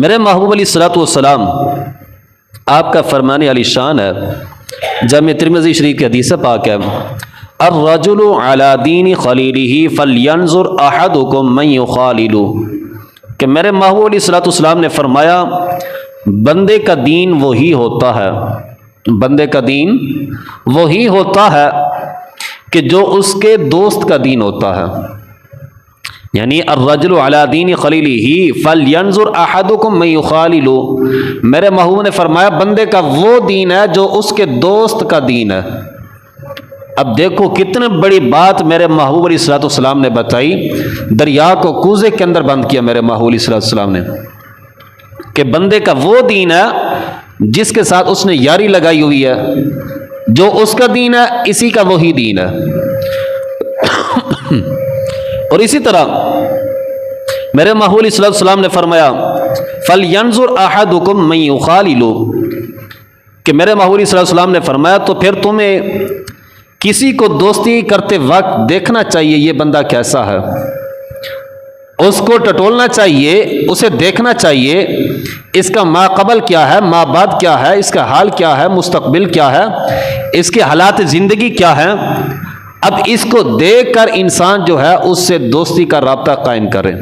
میرے محبوب علیہ الصلوۃ والسلام آپ کا فرمان علی شان ہے، جامع ترمذی شریف کی حدیث پاک ہے، الرجل علی دین خلیلہ فلینظر احدکم من یخالل، کہ میرے محبوب علیہ الصلوۃ والسلام نے فرمایا بندے کا دین وہی ہوتا ہے، بندے کا دین وہی ہوتا ہے کہ جو اس کے دوست کا دین ہوتا ہے، یعنی الرجل علی دین خلیلہ فلینظر احدکم من یخالل، میرے محبوب نے فرمایا بندے کا وہ دین ہے جو اس کے دوست کا دین ہے۔ اب دیکھو کتنے بڑی بات میرے محبوب علیہ الصلوۃ والسلام نے بتائی، دریا کو کوزے کے اندر بند کیا میرے محبوب علیہ الصلوۃ والسلام نے، کہ بندے کا وہ دین ہے جس کے ساتھ اس نے یاری لگائی ہوئی ہے، جو اس کا دین ہے اسی کا وہی دین ہے۔ اور اسی طرح میرے محبوب علیہ الصلوۃ والسلام نے فرمایا فَلْيَنْظُرْ أَحَدُكُمْ مَنْ يُخَالِلُ، کہ میرے محبوب علیہ الصلوۃ والسلام نے فرمایا تو پھر تمہیں کسی کو دوستی کرتے وقت دیکھنا چاہیے یہ بندہ کیسا ہے، اس کو ٹٹولنا چاہیے، اسے دیکھنا چاہیے اس کا ما قبل کیا ہے، ما بعد کیا ہے، اس کا حال کیا ہے، مستقبل کیا ہے، اس کے حالات زندگی کیا ہے۔ اب اس کو دیکھ کر انسان جو ہے اس سے دوستی کا رابطہ قائم کرے۔